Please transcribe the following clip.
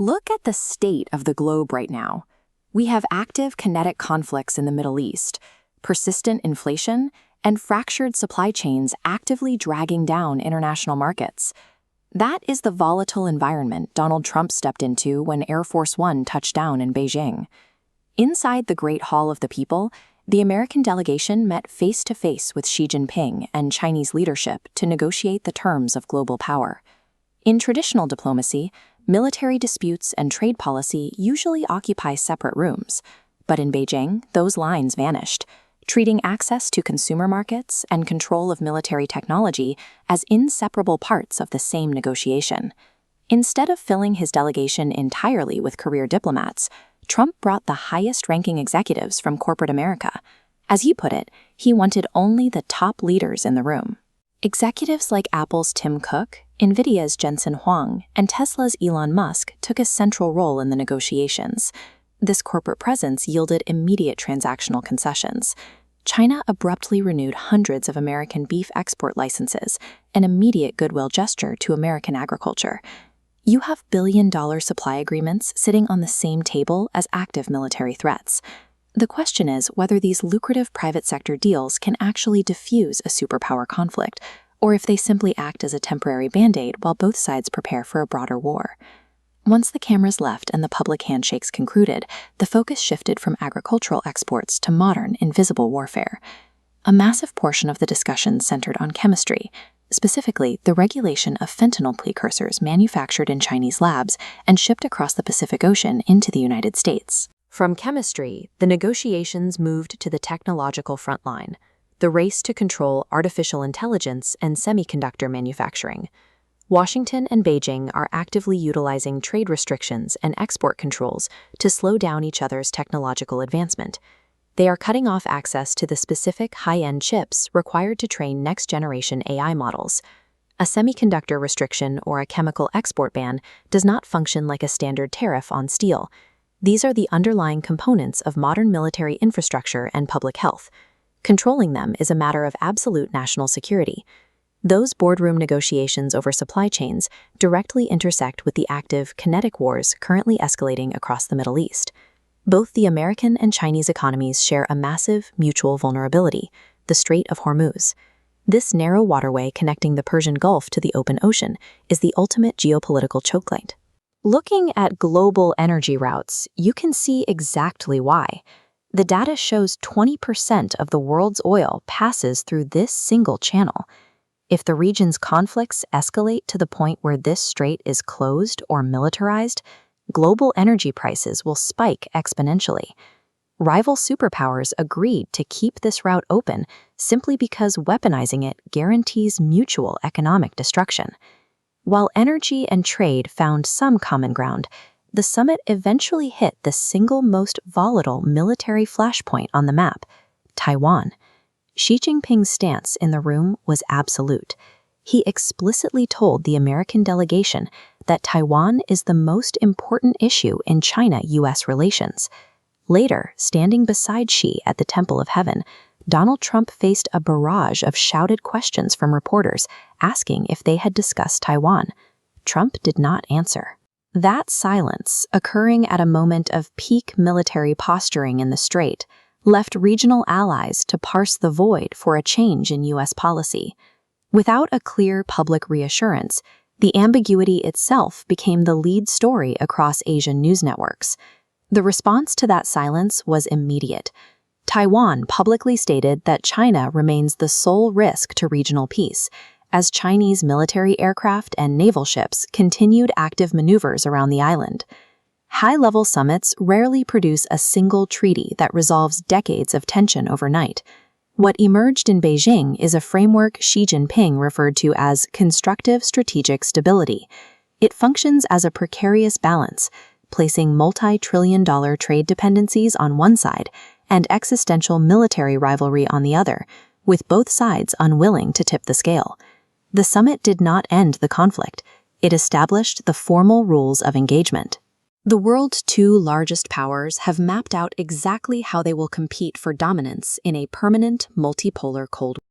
Look at the state of the globe right now. We have active kinetic conflicts in the Middle East, persistent inflation, and fractured supply chains actively dragging down international markets. That is the volatile environment Donald Trump stepped into when Air Force One touched down in Beijing. Inside the Great Hall of the People, the American delegation met face-to-face with Xi Jinping and Chinese leadership to negotiate the terms of global power. In traditional diplomacy, military disputes and trade policy usually occupy separate rooms, but in Beijing, those lines vanished, treating access to consumer markets and control of military technology as inseparable parts of the same negotiation. Instead of filling his delegation entirely with career diplomats, Trump brought the highest-ranking executives from corporate America. As he put it, he wanted only the top leaders in the room. Executives like Apple's Tim Cook, NVIDIA's Jensen Huang, and Tesla's Elon Musk took a central role in the negotiations. This corporate presence yielded immediate transactional concessions. China abruptly renewed hundreds of American beef export licenses, an immediate goodwill gesture to American agriculture. You have billion-dollar supply agreements sitting on the same table as active military threats. The question is whether these lucrative private sector deals can actually diffuse a superpower conflict, or if they simply act as a temporary band-aid while both sides prepare for a broader war. Once the cameras left and the public handshakes concluded, the focus shifted from agricultural exports to modern, invisible warfare. A massive portion of the discussion centered on chemistry, specifically the regulation of fentanyl precursors manufactured in Chinese labs and shipped across the Pacific Ocean into the United States. From chemistry, the negotiations moved to the technological frontline, the race to control artificial intelligence and semiconductor manufacturing. Washington and Beijing are actively utilizing trade restrictions and export controls to slow down each other's technological advancement. They are cutting off access to the specific high-end chips required to train next-generation AI models. A semiconductor restriction or a chemical export ban does not function like a standard tariff on steel. These are the underlying components of modern military infrastructure and public health. Controlling them is a matter of absolute national security. Those boardroom negotiations over supply chains directly intersect with the active kinetic wars currently escalating across the Middle East. Both the American and Chinese economies share a massive mutual vulnerability, the Strait of Hormuz. This narrow waterway connecting the Persian Gulf to the open ocean is the ultimate geopolitical chokepoint. Looking at global energy routes, you can see exactly why. The data shows 20% of the world's oil passes through this single channel. If the region's conflicts escalate to the point where this strait is closed or militarized, global energy prices will spike exponentially. Rival superpowers agreed to keep this route open simply because weaponizing it guarantees mutual economic destruction. While energy and trade found some common ground, the summit eventually hit the single most volatile military flashpoint on the map, Taiwan. Xi Jinping's stance in the room was absolute. He explicitly told the American delegation that Taiwan is the most important issue in China-US relations. Later, standing beside Xi at the Temple of Heaven, Donald Trump faced a barrage of shouted questions from reporters asking if they had discussed Taiwan. Trump did not answer. That silence, occurring at a moment of peak military posturing in the strait, left regional allies to parse the void for a change in U.S. policy. Without a clear public reassurance, the ambiguity itself became the lead story across Asian news networks. The response to that silence was immediate. Taiwan publicly stated that China remains the sole risk to regional peace, as Chinese military aircraft and naval ships continued active maneuvers around the island. High-level summits rarely produce a single treaty that resolves decades of tension overnight. What emerged in Beijing is a framework Xi Jinping referred to as constructive strategic stability. It functions as a precarious balance, placing multi-trillion-dollar trade dependencies on one side and existential military rivalry on the other, with both sides unwilling to tip the scale. The summit did not end the conflict. It established the formal rules of engagement. The world's two largest powers have mapped out exactly how they will compete for dominance in a permanent multipolar Cold War.